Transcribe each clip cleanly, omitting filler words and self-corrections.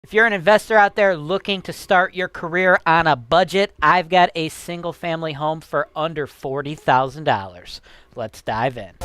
If you're an investor out there looking to start your career on a budget, I've got a single family home for under $40,000. Let's dive in.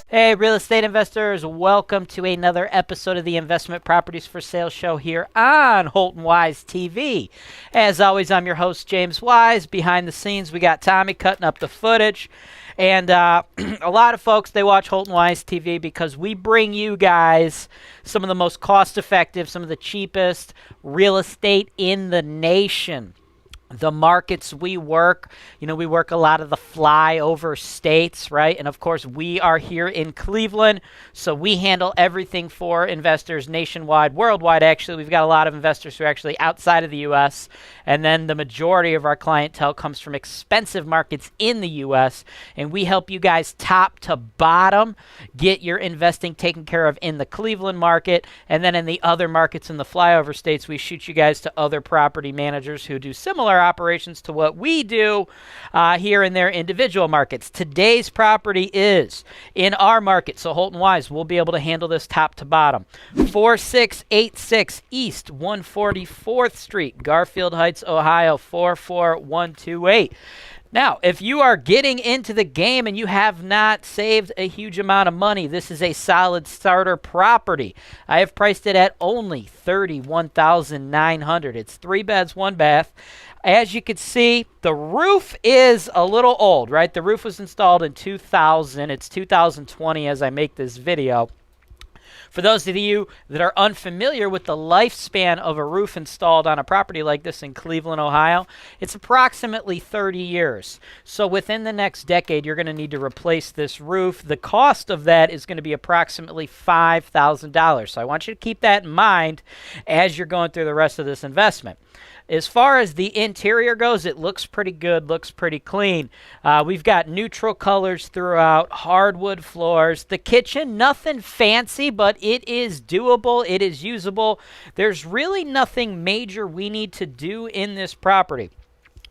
Hey, real estate investors, welcome to another episode of the Investment Properties for Sale show here on Holton Wise TV. As always, I'm your host, James Wise. Behind the scenes, we got Tommy cutting up the footage. And a lot of folks, they watch Holton Wise TV because we bring you guys some of the most cost-effective, some of the cheapest real estate in the nation. The markets we work, we work a lot of the flyover states, right? And of course, we are here in Cleveland, so we handle everything for investors nationwide, worldwide. Actually, we've got a lot of investors who are actually outside of the U.S., and then the majority of our clientele comes from expensive markets in the U.S., and we help you guys top to bottom get your investing taken care of in the Cleveland market, and then in the other markets in the flyover states, we shoot you guys to other property managers who do similar operations to what we do here in their individual markets. Today's property is in our market, so Holton Wise will be able to handle this top to bottom. 4686 East 144th Street, Garfield Heights, Ohio 44128. Now, if you are getting into the game and you have not saved a huge amount of money, this is a solid starter property. I have priced it at only $31,900. It's 3 beds, 1 bath. As you can see, the roof is a little old, right? The roof was installed in 2000. It's 2020 as I make this video. For those of you that are unfamiliar with the lifespan of a roof installed on a property like this in Cleveland, Ohio, it's approximately 30 years. So within the next decade, you're going to need to replace this roof. The cost of that is going to be approximately $5,000. So I want you to keep that in mind as you're going through the rest of this investment. As far as the interior goes, it looks pretty good, looks pretty clean. We've got neutral colors throughout, hardwood floors. The kitchen, nothing fancy, but it is doable, it is usable. There's really nothing major we need to do in this property.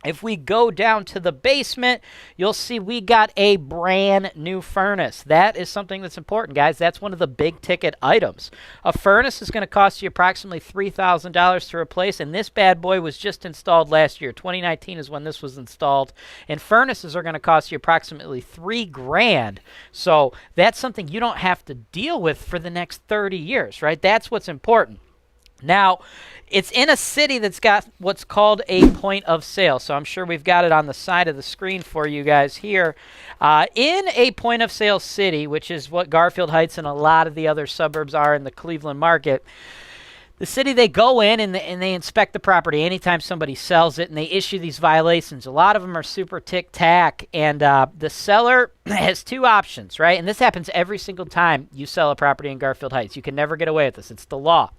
If we go down to the basement, you'll see we got a brand new furnace. That is something that's important, guys. That's one of the big ticket items. A furnace is going to cost you approximately $3,000 to replace, and this bad boy was just installed last year. 2019 is when this was installed, and furnaces are going to cost you approximately $3,000. So that's something you don't have to deal with for the next 30 years, right? That's what's important. Now, it's in a city that's got what's called a point of sale. So I'm sure we've got it on the side of the screen for you guys here. In a point of sale city, which is what Garfield Heights and a lot of the other suburbs are in the Cleveland market, the city, they go in and they inspect the property anytime somebody sells it, and they issue these violations. A lot of them are super tic-tac, and the seller has two options, right? And this happens every single time you sell a property in Garfield Heights. You can never get away with this. It's the law.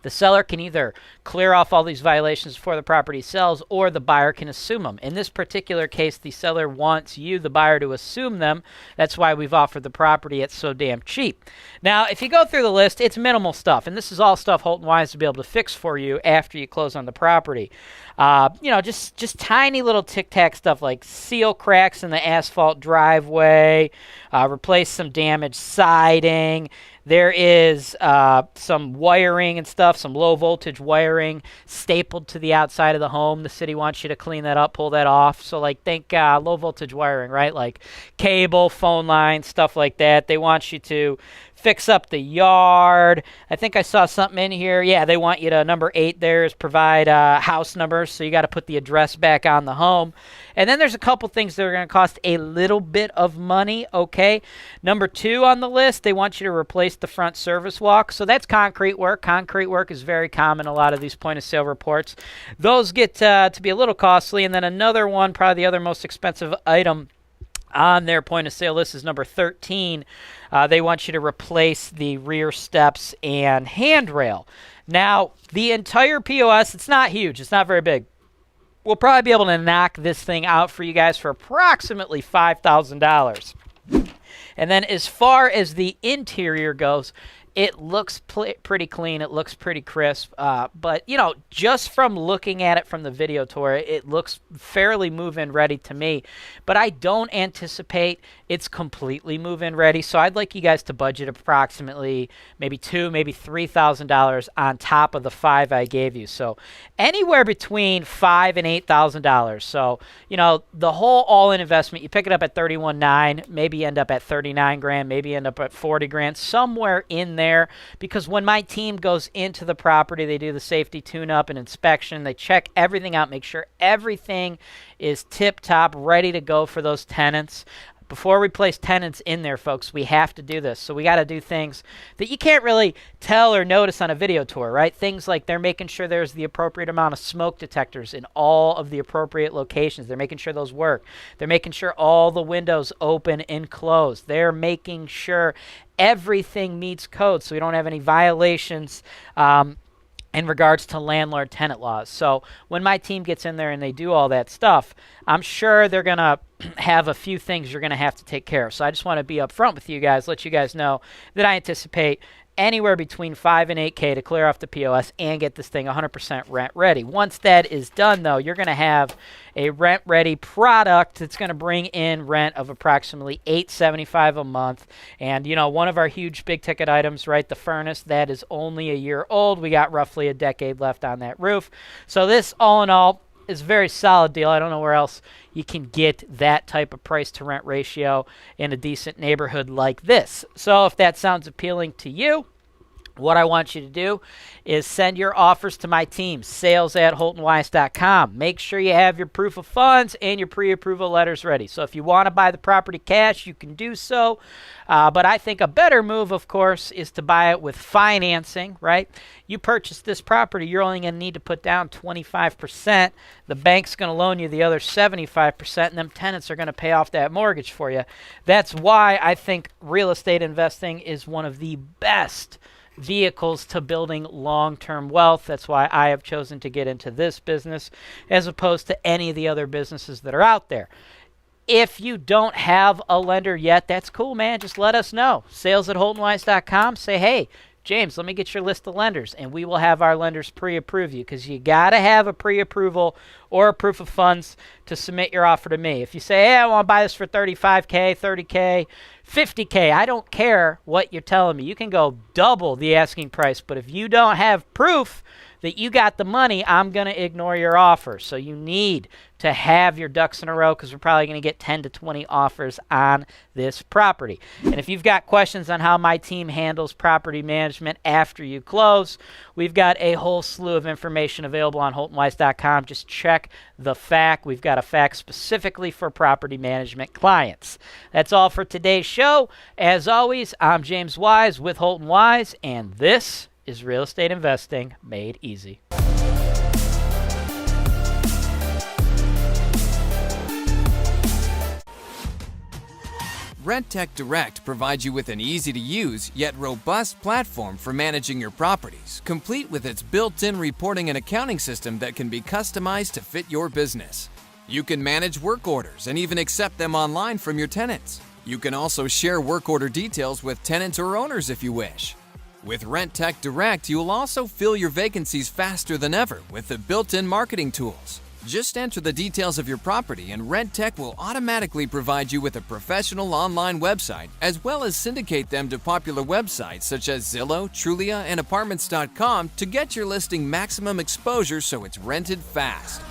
The seller can either clear off all these violations before the property sells, or the buyer can assume them. In this particular case, the seller wants you, the buyer, to assume them. That's why we've offered the property at so damn cheap. Now, if you go through the list, it's minimal stuff, and this is all stuff Holton Wise will be able to fix for you after you close on the property. Just tiny little tic-tac stuff like seal cracks in the asphalt driveway, replace some damaged siding. There is some wiring and stuff, some low voltage wiring stapled to the outside of the home. The city wants you to clean that up, pull that off. So think low voltage wiring, right? Like cable, phone line, stuff like that. They want you to fix up the yard. I think I saw something in here. Yeah, they want you to, number 8 there is provide house numbers. So you got to put the address back on the home. And then there's a couple things that are going to cost a little bit of money, okay? Number 2 on the list, they want you to replace the front service walk. So that's concrete work. Concrete work is very common in a lot of these point of sale reports. Those get to be a little costly. And then another one, probably the other most expensive item on their point of sale list is number 13. They want you to replace the rear steps and handrail. Now, the entire POS, it's not huge. It's not very big. We'll probably be able to knock this thing out for you guys for approximately $5,000. And then as far as the interior goes, It looks pretty clean. It looks pretty crisp. But, you know, just from looking at it from the video tour, it looks fairly move-in ready to me. But I don't anticipate it's completely move-in ready. So I'd like you guys to budget approximately maybe $2,000, maybe $3,000 on top of the $5,000 I gave you. So anywhere between $5,000 and $8,000. So, you know, the whole all-in investment, you pick it up at $31,900, maybe end up at $39,000, maybe end up at $40,000, somewhere in there. Because when my team goes into the property, they do the safety tune-up and inspection. They check everything out, make sure everything is tip-top, ready to go for those tenants. Before we place tenants in there, folks, we have to do this. So we got to do things that you can't really tell or notice on a video tour, right? Things like they're making sure there's the appropriate amount of smoke detectors in all of the appropriate locations. They're making sure those work. They're making sure all the windows open and close. They're making sure everything meets code so we don't have any violations in regards to landlord-tenant laws. So when my team gets in there and they do all that stuff, I'm sure they're going to have a few things you're going to have to take care of. So I just want to be upfront with you guys, let you guys know that I anticipate anywhere between $5,000 and $8,000 to clear off the POS and get this thing 100% rent ready. Once that is done, though, you're going to have a rent ready product that's going to bring in rent of approximately $875 a month. And, you know, one of our huge big ticket items, right, the furnace, that is only a year old. We got roughly a decade left on that roof. So this, all in all, is a very solid deal. I don't know where else you can get that type of price to rent ratio in a decent neighborhood like this. So if that sounds appealing to you, what I want you to do is send your offers to my team, sales@holtonwise.com. Make sure you have your proof of funds and your pre-approval letters ready. So if you want to buy the property cash, you can do so. But I think a better move, of course, is to buy it with financing, right? You purchase this property, you're only going to need to put down 25%. The bank's going to loan you the other 75%, and them tenants are going to pay off that mortgage for you. That's why I think real estate investing is one of the best vehicles to building long-term wealth. That's why I have chosen to get into this business as opposed to any of the other businesses that are out there. If you don't have a lender yet, that's cool, man. Just let us know. Sales@holtonwise.com. Say, hey, James, let me get your list of lenders, and we will have our lenders pre-approve you, because you got to have a pre-approval or a proof of funds to submit your offer to me. If you say, hey, I want to buy this for $35K, $30K, $50K, I don't care what you're telling me. You can go double the asking price, but if you don't have proof that you got the money, I'm going to ignore your offer. So you need to have your ducks in a row, because we're probably going to get 10 to 20 offers on this property. And if you've got questions on how my team handles property management after you close, we've got a whole slew of information available on holtonwise.com. Just check the FAQ. We've got a FAQ specifically for property management clients. That's all for today's show. As always, I'm James Wise with Holton Wise, and this is Real Estate Investing Made Easy. RentTech Direct provides you with an easy-to-use yet robust platform for managing your properties, complete with its built-in reporting and accounting system that can be customized to fit your business. You can manage work orders and even accept them online from your tenants. You can also share work order details with tenants or owners if you wish. With RentTech Direct, you'll also fill your vacancies faster than ever with the built-in marketing tools. Just enter the details of your property and RentTech will automatically provide you with a professional online website, as well as syndicate them to popular websites such as Zillow, Trulia, and Apartments.com to get your listing maximum exposure so it's rented fast.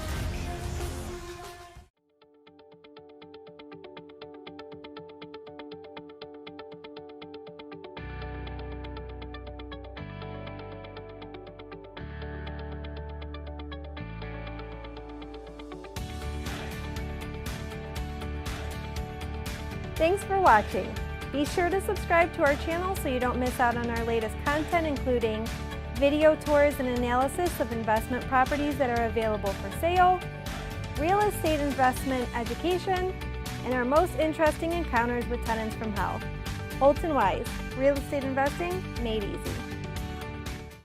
Thanks for watching. Be sure to subscribe to our channel so you don't miss out on our latest content, including video tours and analysis of investment properties that are available for sale, real estate investment education, and our most interesting encounters with tenants from hell. Holton Wise, real estate investing made easy.